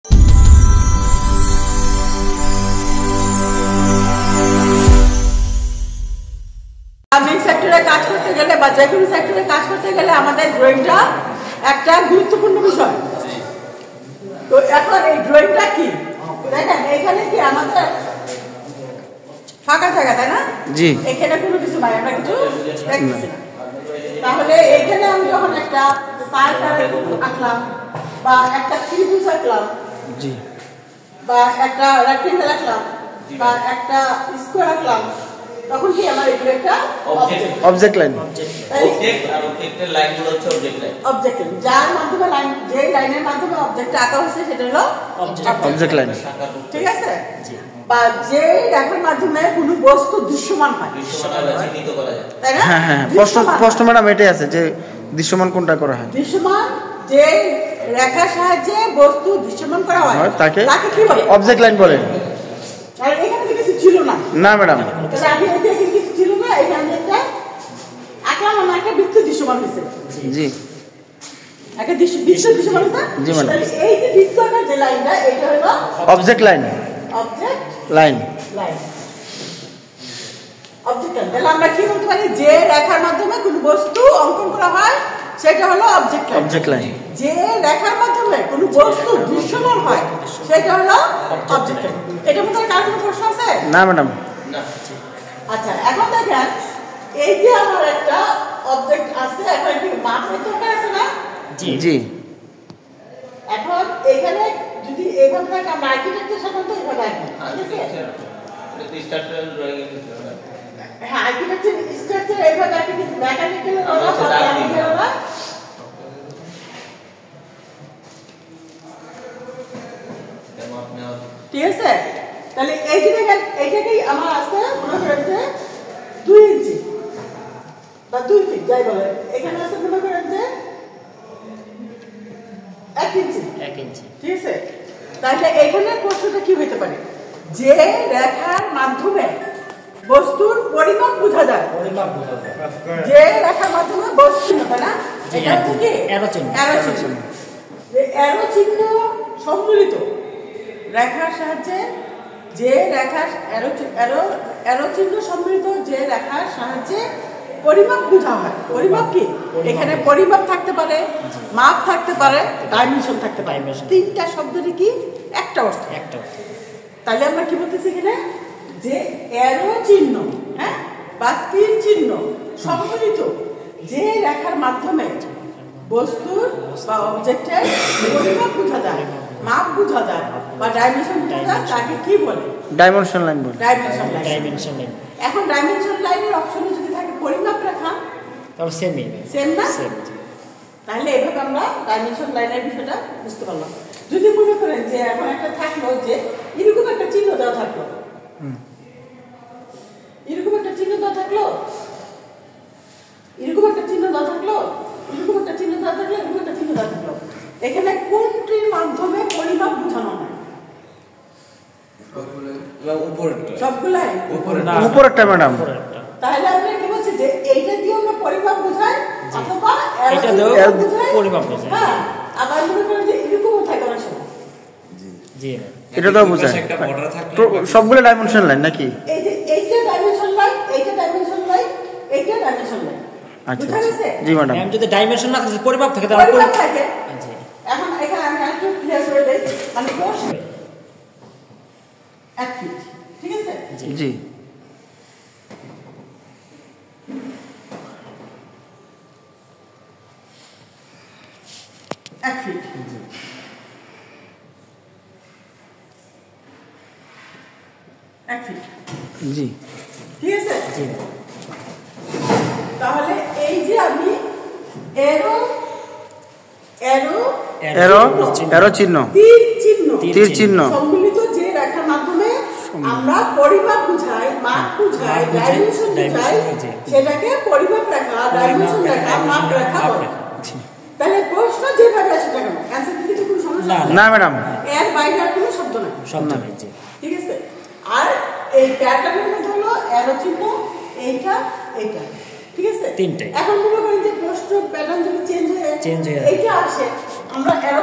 আমি সেক্টরে কাজ করতে গেলে বা যে কোনো সেক্টরে কাজ করতে গেলে আমাদের ড্রয়িংটা একটা গুরুত্বপূর্ণ বিষয়। তো এখন এই ড্রয়িংটা কি দেখেন, এখানে কি আমাদের ফাঁকা জায়গা, তাই না? জি। এখানে কোনো কিছু নাই, আমরা কিছু দেখতেছি না। তাহলে এখানে আমি যখন একটা সার্কেল আঁকলাম বা একটা ত্রিভুজ আঁকলাম, জি, বা একটা রেক্টেঙ্গেল আঁকলাম বা একটা স্কোয়ার আঁকলাম, তখন কি আমার এগুলো একটা অবজেক্ট লাইন। অবজেক্ট আর অবজেক্টের লাইনগুলো হচ্ছে অবজেক্ট লাইন। অবজেক্ট যার মাধ্যমে লাইন, যে লাইনের মাধ্যমে অবজেক্ট আঁকা হচ্ছে সেটা হলো অবজেক্ট লাইন। ঠিক আছে? বা যে রেখার মাধ্যমে কোনো বস্তু দৃশ্যমান হয়, চিহ্নিত করা যায়, তাই না? হ্যাঁ হ্যাঁ, প্রশ্ন ম্যাডাম এটাই আছে যে দৃশ্যমান কোনটা করা হয়। দৃশ্যমান যে রেখার সাহায্যে বস্তু দৃশ্যমান করা হয় তাকে কি বলে? অবজেক্ট লাইন বলে। আর এখানে তো কিছু ছিল না। না ম্যাডাম, তাহলে আগে এখানে কিছু ছিল না, এখানে একটা আঁকলাম, আমার একটা বৃত্ত দৃশ্যমান হয়েছে। জি, একটা বৃত্ত দৃশ্যমান হয়েছে। জি ম্যাডাম। এই যে বৃত্তাকার যে লাইনটা, এটা হলো object line. Object line. Line, object line. তাহলে আমরা কি বলতে পারি? যে রেখার মাধ্যমে কোনো বস্তু অঙ্কন করা হয় সেটা হলো অবজেক্ট লাইন। Object line. যে রেখার মাধ্যমে কোনো বস্তু দৃশ্যমান হয় সেটা হলো অবজেক্ট লাইন। এটার মধ্যে কার কোনো প্রশ্ন আছে? না ম্যাডাম। আচ্ছা, এখন দেখেন, এই যে আমার একটা অবজেক্ট আছে, এখন কি মাপের দরকার আছে না? জি। এখন এখানে যদি এইভাবে থাকে, আমরা আর্কিটেকচার সাধারণত এইভাবে আঁকি, ঠিক আছে? এটা স্ট্রাকচারাল ড্রয়িং এর ক্ষেত্রে হয়। হ্যাঁ, আর্কিটেকচার স্ট্রাকচার এইভাবে আঁকি, কিন্তু মেকানিক্যাল ওরা ঠিক আছে? তাহলে এই যে দেখেন, এইটাকেই আমার আছে মনে করেন যে 2 ইঞ্চি বা 2 ফিট যাই বলে, এখানে আছে মনে করেন যে 1 ইঞ্চি। ঠিক আছে? তাহলে এখানে প্রশ্নটা কি হইতে পারে? যে রেখার মাধ্যমে বস্তুর পরিমাপ বোঝা যায়, যে রেখার মাধ্যমে বস্তু, তাই না? এটা হচ্ছে কি অ্যারো চিহ্ন। অ্যারো চিহ্ন সম্মিলিত রেখার সাহায্যে, যে রেখার অ্যারো চিহ্ন সম্মিলিত যে রেখার সাহায্যে পরিমাপ বোঝা হয়। পরিমাপ কি? এখানে পরিমাপ থাকতে পারে, মাপ থাকতে পারে, ডাইমেনশন থাকতে পারে। তিনটা শব্দটি কি একটা অর্থ। তাহলে আমরা কি বলতেছি এখানে? যে অ্যারো চিহ্ন, হ্যাঁ, বা তীর চিহ্ন সম্মিলিত যে রেখার মাধ্যমে বস্তুর বা অবজেক্টের পরিমাপ বোঝা যায়, মাপ বোঝা যায় বা ডাইমেনশন বোঝা যায়, তাকে কি বলে? ডাইমেনশন লাইন বলে। Dimension line. এখন ডাইমেনশন লাইনের অপশনে যদি থাকে পরিমাপ রেখা, তাহলে সেম না? তাহলে এভাবে আমরা ডাইমেনশন লাইনের বিষয়টা বুঝতে পারলাম। যদি মনে করেন যে এখন একটা থাকলো যে এরকম একটা চিহ্ন দেওয়া থাকলো, এরকম একটা চিহ্ন দেওয়া থাকলো, এরকম একটা চিহ্ন দেওয়া থাকলো, এরকম একটা চিহ্ন দেওয়া থাকলো, এরকম একটা চিহ্ন দেওয়া থাকলো, এখানে কোনটির মাধ্যমে পরিমাপ বোঝানো হয়? সবগুলাই উপরেরটা ম্যাডাম। তাহলে আমরা কি বলছি যে এইটা দিয়ে আমরা পরিমাপ বোঝাই, অথবা এটা দিয়ে পরিমাপ বোঝাই। হ্যাঁ, আবার মনে করেন যে এরকম থাকে অনেক সময়। জি, এটা তো বোঝায় সবগুলো ডাইমেনশন লাইন নাকি? এই যে এইটা ডাইমেনশন লাইন, এইটা ডাইমেনশন লাইন, এইটা ডাইমেনশন লাইন। আচ্ছা, বুঝা গেছে? জি ম্যাডাম। যদি ডাইমেনশন না থাকে, পরিমাপ থাকে, তাহলে পরিমাপ থাকে। জি। এখন এখানে আমি একটু ক্লিয়ার করে দেই, মানে কোষ 1 ফিট, ঠিক আছে? জি। 1 ফিট। জি, ঠিক আছে? তাহলে এই যে আমি এরো চিহ্ন, তীর চিহ্ন চিহ্ন সম্মিলিত যে রেখার মাধ্যমে আমরা পরিমাপ বুঝাই, মাপ বুঝাই, ডাইমেনশন বুঝাই, সেটাকে পরিমাপ রেখা, ডাইমেনশন রেখা, মাপ রেখা বলে। তাহলে প্রশ্ন যেভাবে আসে কেন অ্যানসার দিতে কি কোনো সমস্যা? না ম্যাডাম, এর বাইরে আর কোনো শব্দ নাই। ঠিক আছে? আর এই প্যাটার্নের মধ্যে হলো অ্যারো চিহ্ন, এইটা, এইটা, ঠিক আছে তিনটাই। এখন মনে করেন যে প্রশ্ন প্যাটার্ন যদি চেঞ্জ হয়ে এইটা আসে, আমরা এরো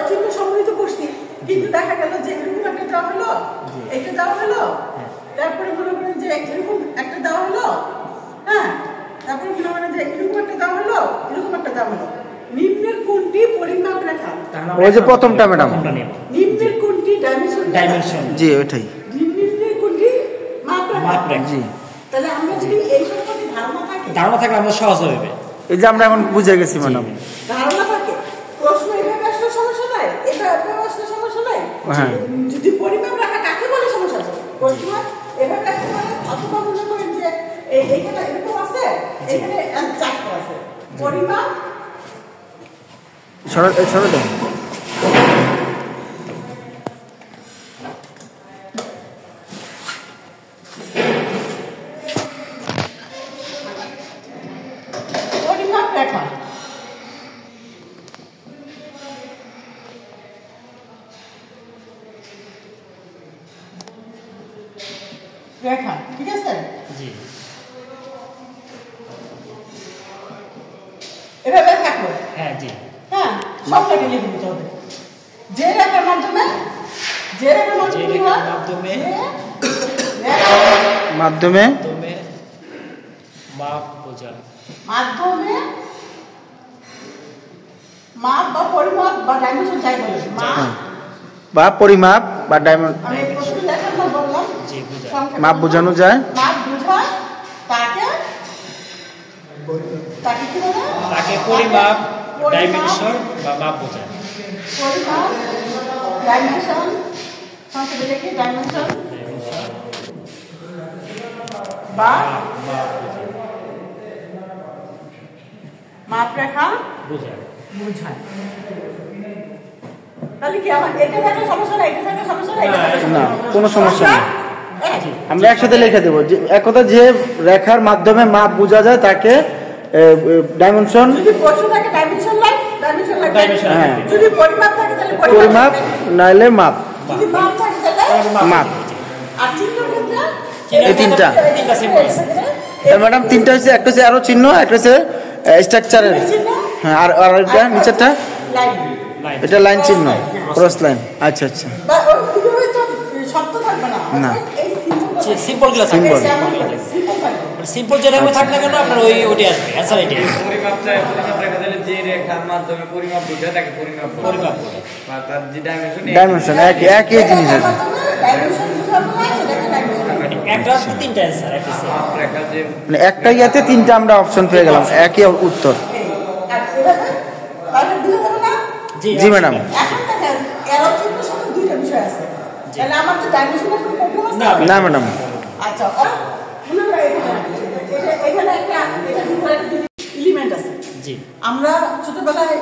চিহ্ন সম্মিলিত করছি, কিন্তু দেখা গেল যে এরকম একটা দেওয়া হলো, এটা দেওয়া হলো, তারপরে মনে করেন যে এরকম একটা দেওয়া হলো, হ্যাঁ, তারপরে মনে করেন যে এরকম একটা দেওয়া হলো, এরকম একটা দেওয়া হলো। নিম্নের কোনটি পরিমাপ রেখা? ওই যে প্রথমটা ম্যাডাম, নিম্নের কোনটি ডাইমেনশন? জি ওইটাই। নিম্নের কোনটি মাপ রেখা? জি। তাহলে আমরা যদি এই সম্পর্কে ধারণা থাকে আমরা সহজ হবে। এই যে আমরা এখন বুঝে গেছি ম্যাডাম। ধারণা থাকে, প্রশ্ন এভাবে আসলে সমস্যা নাই, এভাবে আসলে সমস্যা নাই। হ্যাঁ। যদি পরিমাপ রাখা কাকে বলে সমস্যা আছে? প্রশ্ন এভাবে আসলে মানে অথবা মনে করেন যে এইখানে এরকম আছে, এখানে চারটা আছে। পরিমাপ সরো দেন। পরিমাপ রেখা। রেখা, ঠিক আছে? জি। এভাবে থাকলো। হ্যাঁ জি। হ্যাঁ, সবটাকে লিখে দিতে হবে। যে রেখার মাধ্যমে মাধ্যমে মাপ বোঝা, মাধ্যমে মাপ বা পরিমাপ বা ডাইমেনশন যাই বলে, বা পরিমাপ বা ডাইমেনশন, আমি প্রশ্ন দেখার না বললাম, জি বোঝা, মাপ বোঝানো যায়, মাপ বোঝায় তাকে কি বলে? তাকে পরিমাপ, ডাইমেনশন বা মাপ বোঝায়। পরিমাপ, ডাইমেনশন, সংক্ষেপে দেখি ডাইমেনশন বা মাপ রেখা বোঝায়। তাহলে কি আমার এটা থাকলে সমস্যা নাই, এটা থাকলে সমস্যা নাই? না কোনো সমস্যা নেই। আমরা একসাথে লিখে দেবো যে একদা যে রেখার মাধ্যমে মাপ বোঝা যায় তাকে ডাইমেনশন, যদি প্রশ্ন থাকে ডাইমেনশন লাইন, ডাইমেনশন লাইন, হ্যাঁ। যদি পরিমাপ থাকে তাহলে পরিমাপ, নাইলে মাপ, যদি মাপ থাকে তাহলে মাপ। আর চিহ্ন ক্ষেত্রে এই তিনটা সিম্পল। ম্যাডাম, তিনটা হচ্ছে, একটা হচ্ছে অ্যারো চিহ্ন, একটা হচ্ছে স্ট্রাকচারের, হ্যাঁ, আর এটা নিচেরটা লাইন, এটা লাইন চিহ্ন, ক্রস লাইন। আচ্ছা আচ্ছা, বা ওইভাবে তো শব্দ থাকবে না, না। এই সিম্পল সিম্পল গুলো থাকবে। সিম্পল। সিম্পল থাকবে। সিম্পল যেরকম থাক না কেন আপনার ওইটাই আসবে, অ্যান্সার এটাই আসবে। পরিমাপ রেখা দিলে যে রেখার মাধ্যমে পরিমাপ বোঝায় তাকে পরিমাপ বলে। পরিমাপ বলে। বা তার যে ডাইমেনশন একই জিনিস আছে। ডাইমেনশন বুঝানো হয় সেটাকে ডাইমেনশন বলে। একটা আসবে তিনটা অ্যান্সার একটা মাপ রেখা যে মানে একটা ইয়াতে তিনটা আমরা অপশন পেয়ে গেলাম, একই উত্তর। আর এভাবে তাহলে বুঝে যাবে না? জি ম্যাডাম। এখন দেখেন এরো চিহ্নের সাথে দুইটা বিষয় আছে, তাহলে আমার তো ডাইমেনশনের কোনো প্রবলেম আছে? না ম্যাডাম। আচ্ছা, মনে হয় এখানে একটা এলিমেন্ট আছে। জি আমরা ছোটবেলায়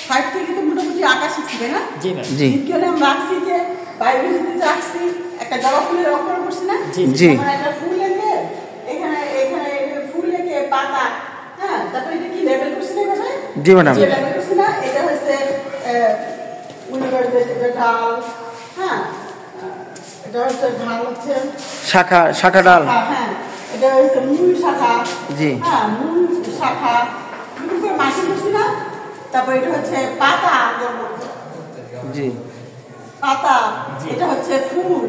5 থেকে তো মোটামুটি আঁকা শিখছি, তাই না? জি ম্যাম। জি বিজ্ঞানে আমরা আঁকছি যে বায়োলজিতে আঁকছি, একটা জবা ফুলের অঙ্কন করছি না? জি। আমরা একটা ফুল এঁকে এখানে ফুল এঁকে পাতা, হ্যাঁ, তারপরে এটা কি লেবেল করছি না এভাবে? জি ম্যাডাম। যে লেবেল করছি না, এটা হচ্ছে ঢাল, হ্যাঁ, এটা হচ্ছে ঢাল হচ্ছে শাখা ডাল। হ্যাঁ, এটা হচ্ছে মূল শাখা। জি। হ্যাঁ, মূল শাখা এরকম করে মাটি করছি না? তারপর এটা হচ্ছে পাতা, জি। পাতা, এটা হচ্ছে ফুল,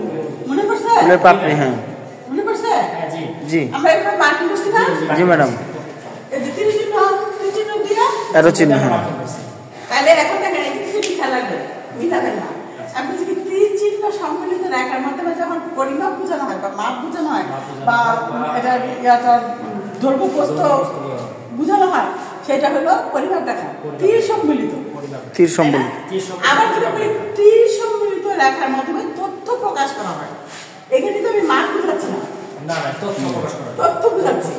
মনে পড়ছে? ফুলের পাপড়ি, হ্যাঁ। মনে পড়ছে? জি জি আমরা এরকম মাটি করছি না? জি ম্যাডাম। এই যে তীর চিহ্ন দিয়ে, অ্যারো চিহ্ন, হ্যাঁ। তাহলে এখন দেখেন এই কিছু লিখা লাগবে, মিলাবেন না। আপনি যদি তীর চিহ্ন সম্মিলিত রেখার মাধ্যমে যখন পরিমাপ বোঝানো হয় বা মাপ বোঝানো হয় বা এটা দৈর্ঘ্য প্রস্থ বোঝানো হয়, সেটা হলো পরিমাপ রেখা, তীর সম্মিলিত। তীর সম্বল। আবার যদি বলি তীর সম্মিলিত রেখার মাধ্যমে তথ্য প্রকাশ করা হয়, এখানে তো আমি মাপ বোঝাচ্ছি না, না না তথ্য প্রকাশ করা তথ্য বোঝাচ্ছি।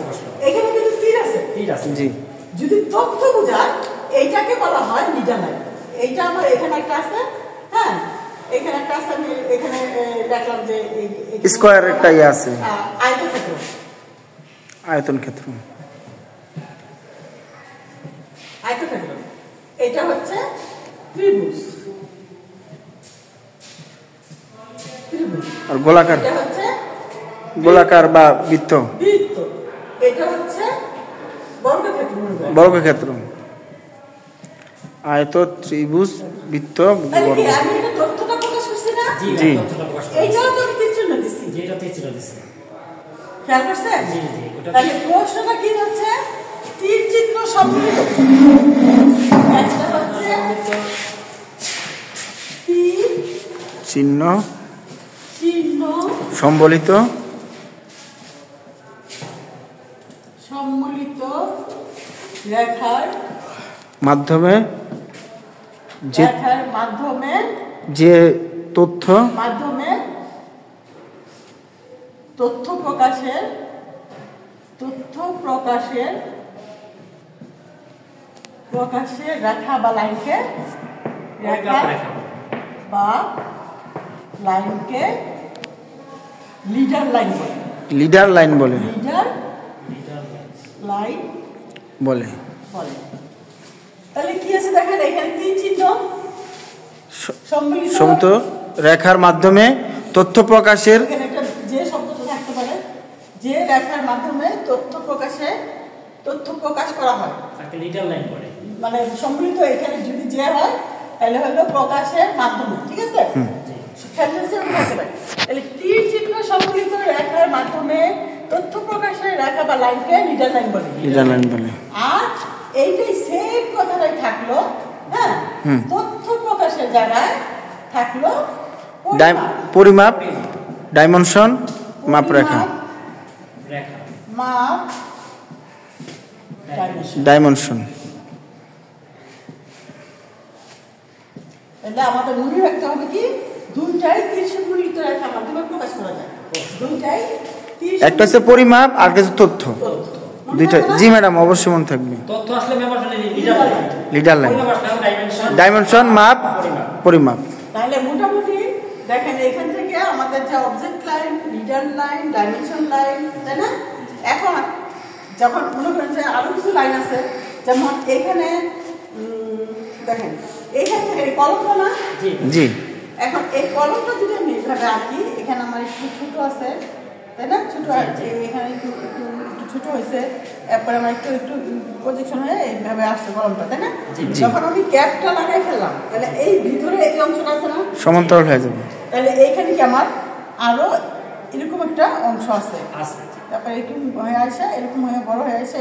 এখানে কিন্তু তীর আছে, ঠিক আছে। জি যদি তথ্য বোঝায় এইটাকে বলা হয় মিডল লাইন। এইটা আমার এখানে একটা আছে, হ্যাঁ, এখানে একটা আছে, আমি এখানে দেখলাম যে স্কয়ার একটা ইয়ে আছে, আয়তক্ষেত্র, আয়তন ক্ষেত্র। আয়তক্ষেত্র এটা হচ্ছে ত্রিভুজ, আর গোলাকার, এটা হচ্ছে গোলাকার বা বৃত্ত। বৃত্ত, এটা হচ্ছে বর্গক্ষেত্র, আয়ত, ত্রিভুজ, বৃত্ত, তাহলে বর্গ। কি আমি এটা তথ্যটা প্রকাশ করছি না? জি। এইটাও তো আমি তীর চিহ্ন দিছি। যেটা তীর চিহ্ন দিছে। খেয়াল করছেন? জি, জি, ওটা তাহলে প্রশ্নটা কি হচ্ছে? তীর চিহ্ন সম্মিলিত। একটা হচ্ছে তীর চিহ্ন চিহ্ন সম্বলিত সম্মিলিত রেখার মাধ্যমে যে যে তথ্য তথ্য প্রকাশের রেখা বা লাইনকে লিডার লাইন বলে। লিডার লাইন বলে। তাহলে কি আছে দেখেন, এখানে তীর চিহ্ন সম্মিলিত রেখার মাধ্যমে তথ্য প্রকাশের, যে শব্দটা থাকতে পারে, যে রেখার মাধ্যমে তথ্য প্রকাশ করা হয় তাকে লিডার লাইন বলে। মানে সম্মিলিত এখানে যদি যে হয় তাহলে হলো প্রকাশের মাধ্যমে, ঠিক আছে? তাহলে তীর চিহ্ন সম্মিলিত রেখার মাধ্যমে তথ্য প্রকাশের রেখা বা লাইনকে লিডার লাইন বলে। আর এইটাই সেম কথাটাই থাকলো, হ্যাঁ, তথ্য প্রকাশের জায়গায় থাকলো পরিমাপ, ডাইমেনশন, মাপরেখা, ডাইমেনশন। তাহলে আমাদের মনে রাখতে হবে কি, দুইটাই তীর সম্মিলিত রেখার মাধ্যমে প্রকাশ করা যায়। দুইটাই একটা হচ্ছে পরিমাপ আর একটা হচ্ছে তথ্য। দুইটা। জি ম্যাডাম, অবশ্যই মনে থাকবে। তথ্য আসলে লিডার লাইন, ডাইমেনশন, মাপ, পরিমাপ। তাহলে মোটামুটি দেখেন এখান থেকে আমাদের যে object line, leader line, dimension line, তাই না? এখন যখন মনে করেন যে আরো কিছু লাইন আছে, যেমন এখানে দেখেন এইখান থেকে কলমটা না, জি, এখন এই কলমটা যদি আমি এইভাবে আঁকি, এখানে আমার একটু ছোট আছে, তাই না? ছোট আছে, এখানে একটু ছোট হয়েছে, এরপরে আমার একটু প্রজেকশন হয়ে এইভাবে আসছে কলমটা, তাই না? যখন আমি ক্যাপটা লাগাই ফেললাম, তাহলে এই ভিতরে এই অংশটা আছে না, সমান্তরাল হয়ে যাবে। তাহলে এইখানে কি আমার আরো এরকম একটা অংশ আছে, তারপরে এরকম হয়ে আসে, এরকম হয়ে বড় হয়ে আসে,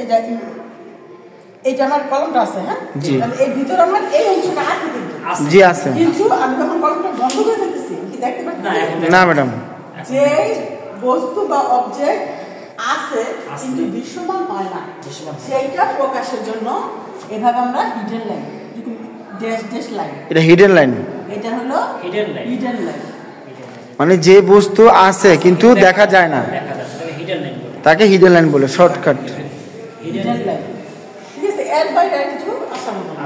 এইটা আমার কলমটা আছে, হ্যাঁ? তাহলে এই ভিতরে আমার এই অংশটা আছে, জি আছে। কিন্তু আমি যখন কলমটা বন্ধ করে ফেলতেছি, কি দেখতে পাচ্ছি না ম্যাডাম, যে বস্তু বা অবজেক্ট আছে কিন্তু দৃশ্যমান হয় না, সেইটা প্রকাশের জন্য এভাবে আমরা হিডেন লাইন, ড্যাশ লাইন, এটা হিডেন লাইন, এটা হলো হিডেন লাইন। মানে যে বস্তু আছে কিন্তু দেখা যায় না, তাকে হিডেন লাইন বলে, শর্টকাট হিডেন লাইন। ঠিক আছে, এর বাইরে কিছু আসা মতো না।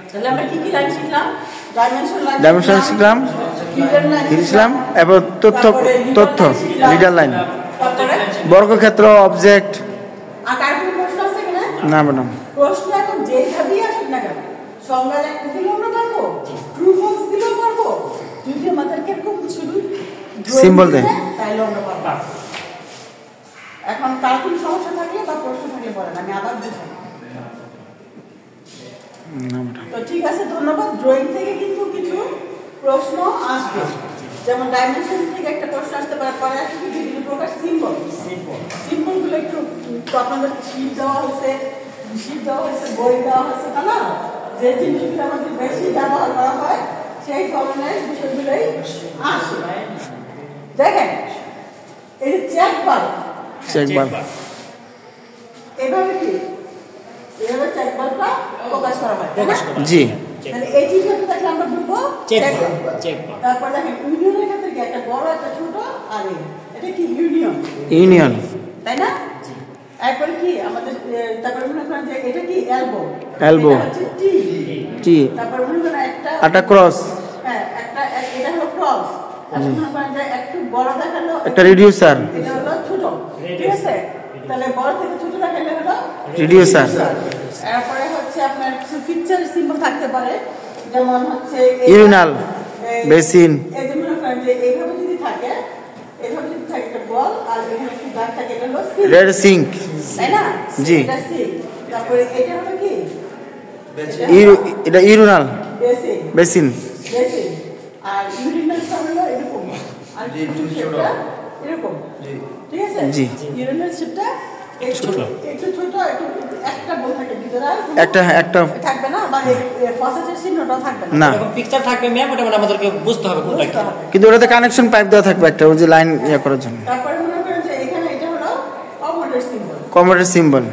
তাহলে আমরা কি লাইন শিখলাম? ডাইমেনশন শিখলাম, শিখলাম, এবার তথ্য লিডার লাইন, বর্গক্ষেত্র, অবজেক্ট। আর কোনো প্রশ্ন আছে কিনা? না ম্যাডাম। প্রশ্ন এখন যেভাবেই আসুক না কেন, সংজ্ঞা দিলেও আমরা পারবো, ট্রু ফলস দিলেও পারবো, যদি আমাদের কিরকম শুধু সিম্বল দেয় তাইলে আমরা পারবো। এখন কার কোনো সমস্যা থাকলে বা প্রশ্ন থাকলে বলেন, আমি আবার বুঝাই। তো ঠিক আছে, ধন্যবাদ। ড্রয়িং থেকে কিন্তু কিছু প্রশ্ন আসবে, যেমন ডাইমেনশন থেকে একটা প্রশ্ন আসতে পারে, পরে আসবে বিভিন্ন প্রকার সিম্বলগুলো একটু আপনাদের শীট দেওয়া হয়েছে, বই দেওয়া হয়েছে, তাই না? যে জিনিসগুলো আমাদের বেশি ব্যবহার করা হয় সেই ধরনের বিষয়গুলোই আসে। দেখেন এই চেক বার, এভাবে কি এভাবে চেক বারটা প্রকাশ করা হয়, জি। তাহলে এই জিনিসটা দেখলে আমরা বলবো চেক বার। তারপর দেখেন ইউনিয়নের ক্ষেত্রে কি একটা বড় একটা ছোট, আর এটা কি ইউনিয়ন, তাই না? এরপর কি আমাদের, তারপর মনে করেন যে এটা কি এলবো, টি, তারপর মনে করেন একটা ক্রস, হ্যাঁ, এটা হলো ক্রস, তারপর মনে করেন যে একটু বড় দেখালো একটা রিডিউসার, এটা হলো ছোট, ঠিক আছে? তাহলে বড় থেকে ছোট দেখালে হলো রিডিউসার। এরপরে হচ্ছে আপনার কিছু ফিচার সিম্বল থাকতে পারে, যেমন হচ্ছে ইউরিনাল, বেসিন। এই যে মনে করেন যে এইভাবে যদি থাকে, এইভাবে যদি থাকে একটা বল, আর এখানে একটু দাগ থাকে, এটা হলো রেড সিঙ্ক, তাই না? জি। এটা সিঙ্ক। তারপরে এটা হলো কি এটা ইউরিনাল বেসিন বেসিন বেসিন আর ইউরিনালটা হলো এরকম আর ছোটটা এরকম ঠিক আছে জি ইউরিনাল সেটটা একটু ছোট একটু একটা বল থাকে ভিতরে আর একটা থাকবে না বা ফসেটের চিহ্নটা থাকবে না এরকম পিকচার থাকবে ম্যাম ওটা আমাদেরকে বুঝতে হবে কোনটা কি কিন্তু ওটাতে কানেকশন পাইপ দেওয়া থাকবে একটা ওই যে লাইন ইয়া করার জন্য তারপরে মনে করেন যে এখানে এটা হলো কমোডের সিম্বল কমোডের সিম্বল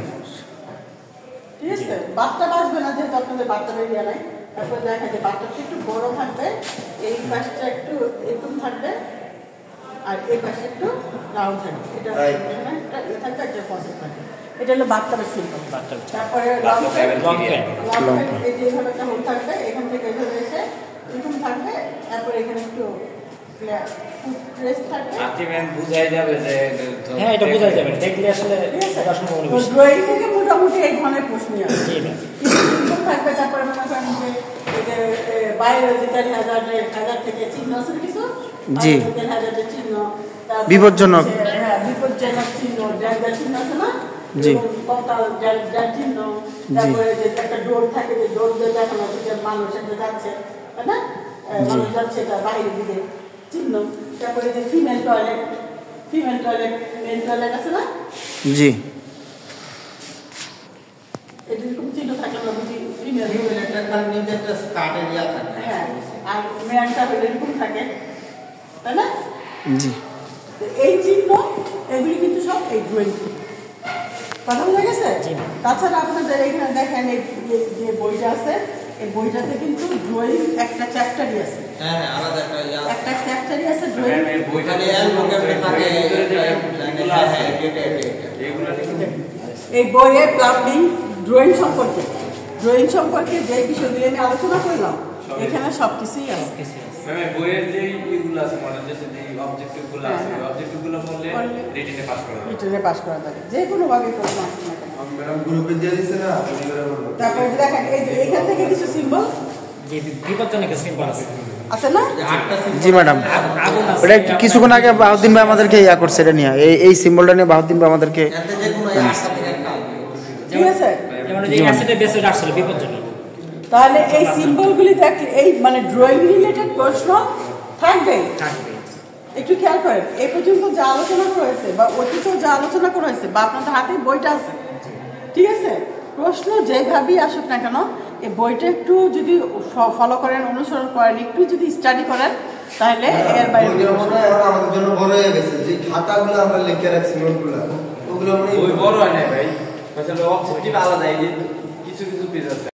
ঠিক আছে বাচ্চা বাজবে না যেহেতু আপনাদের বাচ্চা বেরিয়ে নাই তারপর দেখা যায় বাচ্চাটা একটু বড় থাকবে এই পাশটা একটু এরকম থাকবে আর এই পাশটা একটু রাউন্ড থাকবে এটা এখানে একটা এ থাকবে একটা ফসেট থাকবে এটা হলো বাচ্চাদের সিম্বল তারপরে লং প্যান্ট এই যে এইভাবে একটা হোল থাকবে এখান থেকে এইভাবে এসে এরকম থাকবে তারপরে এখানে একটু প্রেস থাকবে আপনি ম্যাম বুঝাই যাবে যে হ্যাঁ এটা বোঝা যাবে দেখলে আসলে ড্রয়িং থেকে মোটামুটি এই ধরনের প্রশ্ন আসে থাকবে তারপরে মনে করেন যে বায়োলজিক্যাল হ্যাজার্ড থেকে চিহ্ন আছে কিছু জি হ্যাজার্ডের চিহ্ন বিপজ্জনক হ্যাঁ বিপজ্জনক চিহ্ন ড্যাঞ্জার চিহ্ন আছে না জি ড্যাঞ্জার চিহ্ন তারপরে যে একটা ডোর থাকে যে ডোর দিয়ে দেখানো যে মানুষ একটা যাচ্ছে তাই না মানুষ যাচ্ছে তার বাইরে দিকে চিহ্ন তারপরে যে ফিমেল টয়লেট মেল টয়লেট আছে না জি এরকম চিহ্ন থাকে না বুঝি ফিমেল টয়লেটটা কারণ নিচে একটা স্কার্ট এরিয়া থাকে হ্যাঁ আর মেলটা এরকম থাকে তাই না জি এই চিহ্ন এগুলি কিন্তু সব এই ড্রয়িং কথা বোঝা গেছে তাছাড়া আপনাদের এখানে দেখেন এই যে বইটা আছে এই বইটাতে কিন্তু ড্রয়িং একটা চ্যাপ্টারই আছে হ্যাঁ আলাদা একটা চ্যাপ্টারই আছে ড্রয়িং বইটা নিয়ে ভোকাবুলারি থাকে এই বইয়ে প্লাম্বিং ড্রয়িং সম্পর্কে যে বিষয়গুলি আমি আলোচনা করলাম এখানে সবকিছুই আছে ম্যাম বইয়ের যে ইগুলো আছে মডেল যে অবজেক্টিভগুলো আছে অবজেক্টিভগুলো পড়লে রিটেনে পাস করা যাবে যে কোনো ভাবে প্রশ্ন আসে না কেন ম্যাডাম গ্রুপে দিয়ে দিছে না তারপরে দেখেন এই যে এখান থেকে কিছু সিম্বল যে বিপজ্জনক সিম্বল আছে আছে না জি ম্যাডাম এটা কিছুক্ষণ আগে বাহুদ্দিন ভাই আমাদেরকে ইয়া করছে এটা নিয়ে এই সিম্বলটা নিয়ে বাহুদ্দিন ভাই আমাদেরকে ঠিক আছে যেমন এই অ্যাসিডের বেসে আসলে বিপজ্জনক তাহলে এই সিম্বলগুলি দেখলে এই মানে ড্রয়িং রিলেটেড প্রশ্ন থাকবে একটু খেয়াল করেন এই পর্যন্ত যা আলোচনা করা হয়েছে বা অতীতেও যা আলোচনা করা হয়েছে বা আপনাদের হাতে বইটা আছে ঠিক আছে প্রশ্ন যেভাবেই আসুক না কেন এই বইটা একটু যদি ফলো করেন অনুসরণ করেন একটু যদি স্টাডি করেন তাহলে এর বাইরে আমাদের জন্য বড় হয়ে গেছে যে খাতাগুলো আমরা লিখে রাখছি নোটগুলো ওগুলো বই বড় হয় না ভাই আসলে অবজেক্টিভ আলাদা এই যে কিছু পেজ আছে